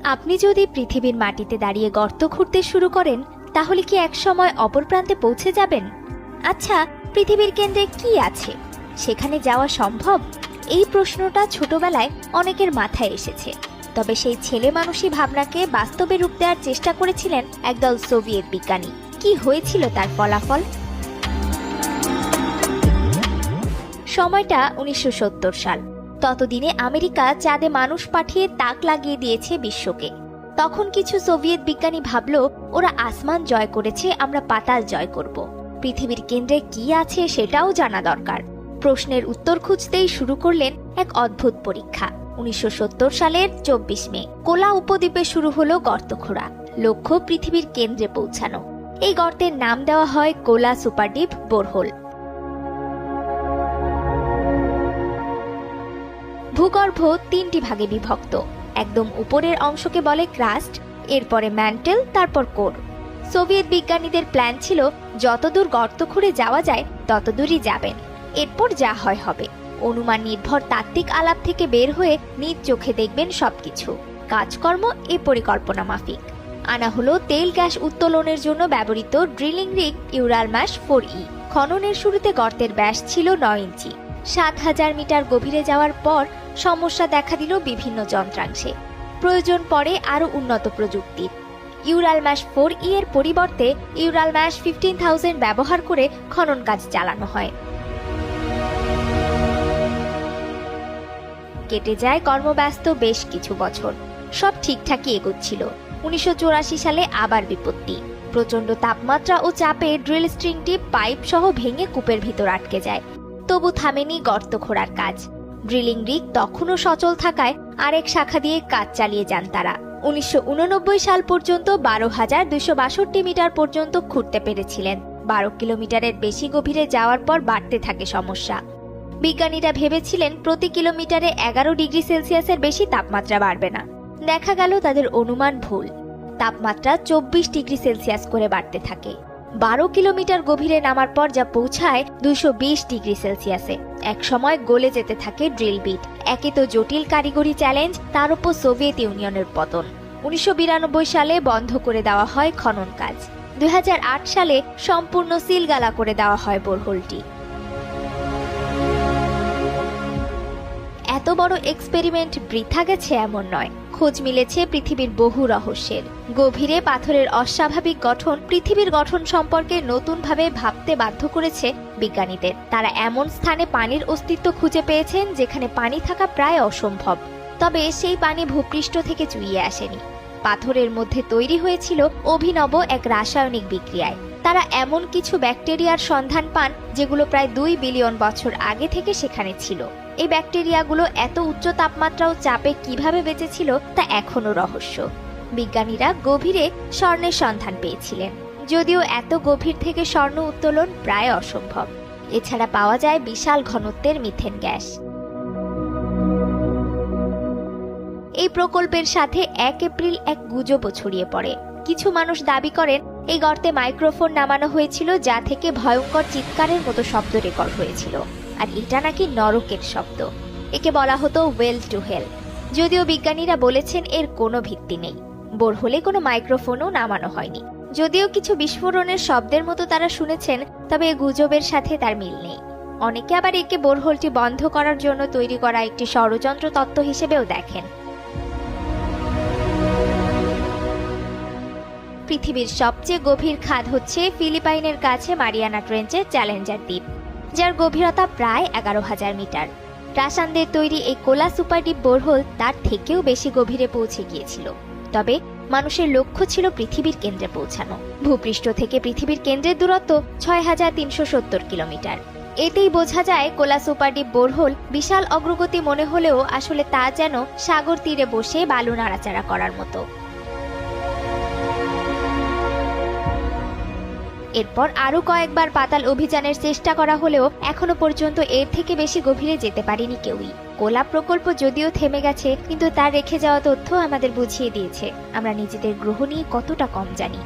আপনি যদি পৃথিবীর মাটিতে দাঁড়িয়ে গর্ত খুঁড়তে শুরু করেন, তাহলে কি একসময় অপর প্রান্তে পৌঁছে যাবেন? আচ্ছা, পৃথিবীর কেন্দ্রে কি আছে? সেখানে যাওয়া সম্ভব? এই প্রশ্নটা ছোটবেলায় অনেকের মাথায় এসেছে। তবে সেই ছেলে মানুষই ভাবনাকে বাস্তবে রূপ দেওয়ার চেষ্টা করেছিলেন একদল সোভিয়েত বিজ্ঞানী। কি হয়েছিল তার ফলাফল? সময়টা 1970 সাল। ততদিনে আমেরিকা চাঁদে মানুষ পাঠিয়ে তাক লাগিয়ে দিয়েছে বিশ্বকে। তখন কিছু সোভিয়েত বিজ্ঞানী ভাবল, ওরা আসমান জয় করেছে, আমরা পাতাল জয় করব। পৃথিবীর কেন্দ্রে কি আছে সেটাও জানা দরকার। প্রশ্নের উত্তর খুঁজতেই শুরু করলেন এক অদ্ভুত পরীক্ষা। 1970 সালের 24 মে কোলা উপদ্বীপে শুরু হলো গর্ত খোঁড়া। লক্ষ্য পৃথিবীর কেন্দ্রে পৌঁছানো। এই গর্তের নাম দেওয়া হয় কোলা সুপারডিপ বোরহোল। ভূগর্ভ 3টি ভাগে বিভক্ত। একদম উপরের অংশকে বলে ক্রাস্ট, এরপরে ম্যান্টেল, তারপর কোর। সোভিয়েত বিজ্ঞানীদের প্ল্যান ছিল যতদূর গর্ত খুঁড়ে যাওয়া যায় ততদূরই যাবেন, এরপর যা হয় হবে। অনুমান নির্ভর তাত্ত্বিক আলাপ থেকে বের হয়ে নিজ চোখে দেখবেন সবকিছু। কাজকর্ম এ পরিকল্পনা মাফিক। আনা হলো তেল গ্যাস উত্তোলনের জন্য ব্যবহৃত ড্রিলিং রিগ ইউরালমাস 4E। খননের শুরুতে গর্তের ব্যাস ছিল 9 ইঞ্চি। 7000 মিটার গভীরে যাওয়ার পর সমস্যা দেখা দিল বিভিন্ন যন্ত্রাংশে। প্রয়োজন পড়ে আরও উন্নত প্রযুক্তির। ইউরালমাস 4E এর পরিবর্তে ইউরালমাস 15000 ব্যবহার করে খনন কাজ চালানো হয়। কেটে যায় কর্মব্যস্ত বেশ কিছু বছর। সব ঠিকঠাকই এগোচ্ছিল। 1984 সালে আবার বিপত্তি। প্রচণ্ড তাপমাত্রা ও চাপে ড্রিল স্ট্রিংটি পাইপ সহ ভেঙে কূপের ভিতর আটকে যায়। তবু থামেনি গর্ত খোঁড়ার কাজ। ড্রিলিং রিগ তখনও সচল থাকায় আরেক শাখা দিয়ে কাজ চালিয়ে যান তারা। 1989 সাল পর্যন্ত 12,262 মিটার পর্যন্ত খুঁড়তে পেরেছিলেন। 12 কিলোমিটারের বেশি গভীরে যাওয়ার পর বাড়তে থাকে সমস্যা। বিজ্ঞানীরা ভেবেছিলেন প্রতি কিলোমিটারে 11 ডিগ্রি সেলসিয়াসের বেশি তাপমাত্রা বাড়বে না। দেখা গেল তাদের অনুমান ভুল। তাপমাত্রা 24 ডিগ্রি সেলসিয়াস করে বাড়তে থাকে। 12 কিলোমিটার গভীরে নামার পর যা পৌঁছায় 220 ডিগ্রি সেলসিয়াসে। এক সময় গলে যেতে থাকে ড্রিল বিট। একে তো জটিল কারিগরি চ্যালেঞ্জ, তার উপর সোভিয়েত ইউনিয়নের পতন। 1992 সালে বন্ধ করে দেওয়া হয় খনন কাজ। 2008 সালে সম্পূর্ণ সিলগালা করে দেওয়া হয় বোরহোলটি। এত বড় এক্সপেরিমেন্ট বৃথা গেছে এমন নয়। খোঁজ মিলেছে পৃথিবীর বহু রহস্যের। গভীরে পাথরের অস্বাভাবিক গঠন পৃথিবীর গঠন সম্পর্কে নতুনভাবে ভাবতে বাধ্য করেছে বিজ্ঞানীদের। তারা এমন স্থানে পানির অস্তিত্ব খুঁজে পেয়েছেন যেখানে পানি থাকা প্রায় অসম্ভব। তবে সেই পানি ভূপৃষ্ঠ থেকে চুইয়ে আসেনি। পাথরের মধ্যে তৈরি হয়েছিল অভিনব এক রাসায়নিক বিক্রিয়ায়। তারা এমন কিছু ব্যাকটেরিয়ার সন্ধান পান যেগুলো প্রায় 2 বিলিয়ন বছর আগে থেকে সেখানে ছিল। এই ব্যাকটেরিয়াগুলো এত উচ্চ তাপমাত্রা ও চাপে কিভাবে বেঁচেছিল তা এখনো রহস্য। বিজ্ঞানীরা গভীরে স্বর্ণের সন্ধান পেয়েছিলেন, যদিও এত গভীর থেকে স্বর্ণ উত্তোলন প্রায় অসম্ভব। এছাড়া পাওয়া যায় বিশাল ঘনত্বের মিথেন গ্যাস। এই প্রকল্পের সাথে 1 এপ্রিল এক গুজবও ছড়িয়ে পড়ে। কিছু মানুষ দাবি করেন এই গর্তে মাইক্রোফোন নামানো হয়েছিল, যা থেকে ভয়ঙ্কর চিৎকারের মতো শব্দ রেকর্ড হয়েছিল। আর এটা নাকি নরকের শব্দ। একে বলা হতো ওয়েল টু হেল। যদিও বিজ্ঞানীরা বলেছেন এর কোনো ভিত্তি নেই। বোরহোলে কোনো মাইক্রোফোনও নামানো হয়নি। যদিও কিছু বিস্ফোরণের শব্দের মতো তারা শুনেছেন, তবে এ গুজবের সাথে তার মিল নেই। অনেকে আবার একে বোরহোলটি বন্ধ করার জন্য তৈরি করা একটি ষড়যন্ত্র তত্ত্ব হিসেবেও দেখেন। পৃথিবীর সবচেয়ে গভীর খাদ হচ্ছে ফিলিপাইনের কাছে মারিয়ানা ট্রেঞ্চের চ্যালেঞ্জার দ্বীপ, যার গভীরতা প্রায় 11,000 মিটার। রাসায়নিকদের তৈরি এই কোলা সুপারডিপ বোরহোল তার থেকেও বেশি গভীরে পৌঁছে গিয়েছিল। তবে মানুষের লক্ষ্য ছিল পৃথিবীর কেন্দ্রে পৌঁছানো। ভূপৃষ্ঠ থেকে পৃথিবীর কেন্দ্রের দূরত্ব 6,370 কিলোমিটার। এতেই বোঝা যায় কোলা সুপারডিপ বোরহোল বিশাল অগ্রগতি মনে হলেও আসলে তা যেন সাগর তীরে বসে বালু নাড়াচাড়া করার মতো। এরপর আরও কয়েকবার পাতাল অভিযানের চেষ্টা করা হলেও এখনো পর্যন্ত এর থেকে বেশি গভীরে যেতে পারেনি কেউই। কোলা প্রকল্প যদিও থেমে গেছে, কিন্তু তার রেখে যাওয়া তথ্য আমাদের বুঝিয়ে দিয়েছে আমরা নিজেদের গ্রহ নিয়ে কতটা কম জানি।